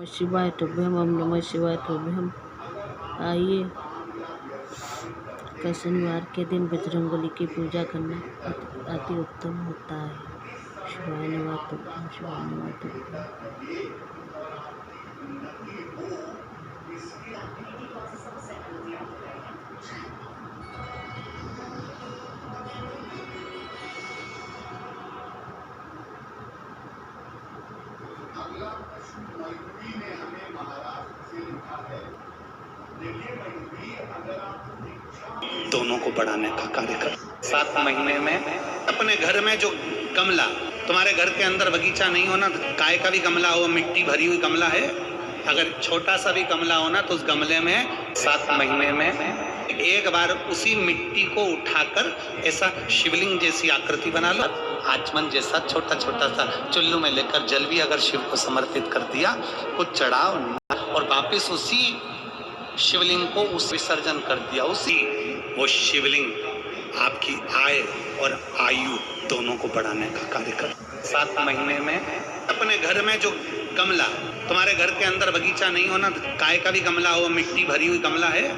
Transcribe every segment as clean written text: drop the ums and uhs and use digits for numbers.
शिवाय तुभ्यम, ओम नमः शिवाय तुभ्यम। आइए, का शनिवार के दिन बजरंगबली की पूजा करना अति उत्तम होता है। शिवाय नमः तुभ्यम, शिवाय नमः तुभ्यम। दोनों को बढ़ाने का कार्यक्रम 7 महीने में अपने घर में जो गमला, तुम्हारे घर के अंदर बगीचा नहीं होना, काय का भी गमला हो, मिट्टी भरी हुई गमला है, अगर छोटा सा भी गमला हो ना, तो उस गमले में 7 महीने में एक बार उसी मिट्टी को उठाकर ऐसा शिवलिंग जैसी आकृति बना लो, आचमन जैसा छोटा छोटा सा चुल्लू में लेकर जल भी अगर शिव को समर्पित कर दिया, कुछ चढ़ाओ और वापिस उसी शिवलिंग को उस विसर्जन कर दिया। उसी वो शिवलिंग आपकी आय और आयु दोनों को बढ़ाने का कार्यक्रम 7 महीने में अपने घर में जो गमला, तुम्हारे घर के अंदर बगीचा नहीं होना, काय का भी गमला हो, मिट्टी भरी हुई गमला है,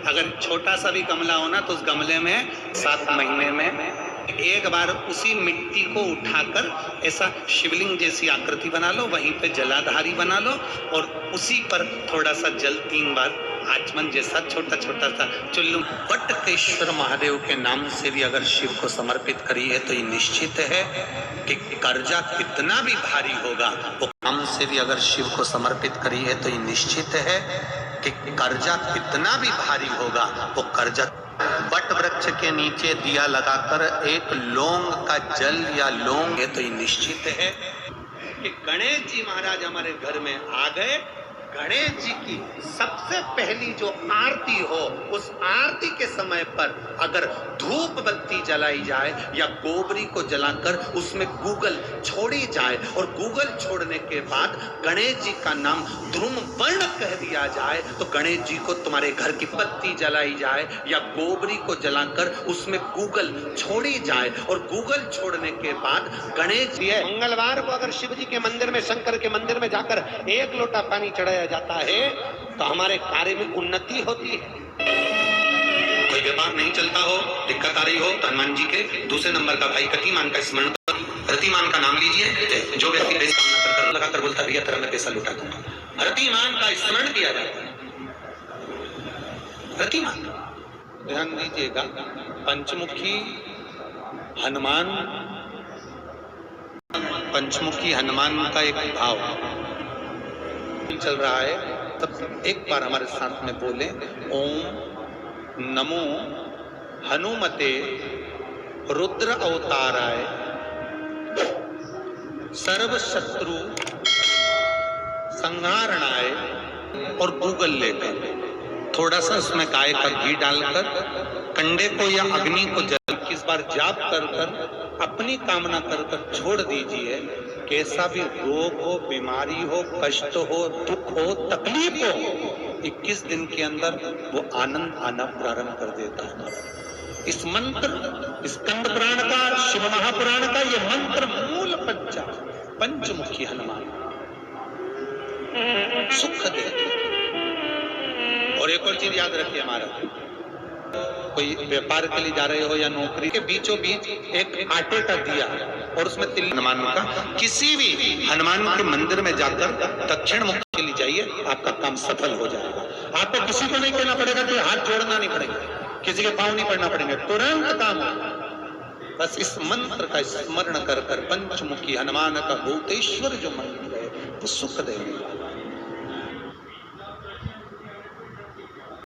अगर छोटा सा भी गमला हो ना, तो उस गमले में 7 महीने में एक बार उसी मिट्टी को उठाकर ऐसा शिवलिंग जैसी आकृति बना लो, वहीं पे जलाधारी बना लो और उसी पर थोड़ा सा जल 3 बार आचमन जैसा छोटा छोटा सा चुल्लू वटकेश्वर महादेव के नाम से भी अगर शिव को समर्पित करी है, तो ये निश्चित है कि कर्जा कितना भी भारी होगा, वो नाम से भी अगर शिव को समर्पित करी है, तो ये निश्चित है कि कर्जा कितना भी भारी होगा, वो कर्जा वट वृक्ष के नीचे दिया लगाकर एक लौंग का जल या लौंग है, तो ये निश्चित है कि गणेश जी महाराज हमारे घर में आ गए। गणेश जी की सबसे पहली जो आरती हो, उस आरती के समय पर अगर धूप बत्ती जलाई जाए या गोबरी को जलाकर उसमें गूगल छोड़ी जाए और गूगल छोड़ने के बाद गणेश जी का नाम ध्रुम वर्ण कह दिया जाए, तो गणेश जी को तुम्हारे घर की बत्ती जलाई जाए या गोबरी को जलाकर उसमें गूगल छोड़ी जाए और गूगल छोड़ने के बाद गणेश जी है। मंगलवार को अगर शिव जी के मंदिर में, शंकर के मंदिर में जाकर 1 लोटा पानी चढ़ाया जाता है, तो हमारे कार्य में उन्नति होती है। कोई व्यापार नहीं चलता हो, दिक्कत आ रही हो, तो हनुमान जी के दूसरे नंबर का भाई कतिमान का स्मरण करो, रतिमान का नाम लीजिए। जो व्यक्ति पैसा सामना कर लगाकर बोलता भैया तेरा मैं पैसा लुटा दूंगा, रतिमान का स्मरण किया जाता है। रतिमान, ध्यान दीजिएगा, पंचमुखी हनुमान, पंचमुखी हनुमान का एक भाव चल रहा है, तब एक बार हमारे साथ में बोले, ओम नमो हनुमते रुद्र अवताराय सर्व शत्रु संहारणाय, और गूगल लेकर थोड़ा सा उसमें गाय का घी डालकर कंडे को या अग्नि को जल किस बार जाप कर कर अपनी कामना कर कर छोड़ दीजिए। कैसा भी रोग हो, बीमारी हो, कष्ट हो, दुख हो, तकलीफ हो, 21 दिन के अंदर वो आनंद आना प्रारंभ कर देता है। इस मंत्र, स्कंद पुराण का, शिव महापुराण का ये मंत्र मूल पंचमुखी हनुमान सुख देते। और एक और चीज याद रखिए, हमारा कोई व्यापार के लिए जा रहे हो या नौकरी के बीचों बीच एक आटे का दिया और उसमें तिल, हनुमान का, किसी भी हनुमान के मंदिर में जाकर दक्षिण मुख के लिए जाइए, आपका काम सफल हो जाएगा। आपको किसी को नहीं कहना पड़ेगा, कोई हाथ जोड़ना नहीं पड़ेगा, किसी के पांव नहीं पड़ना पड़ेंगे, तुरंत काम होगा। बस इस मंत्र का स्मरण कर कर पंचमुखी हनुमान का भूतेश्वर जो मंत्र है, वो सुख देगा।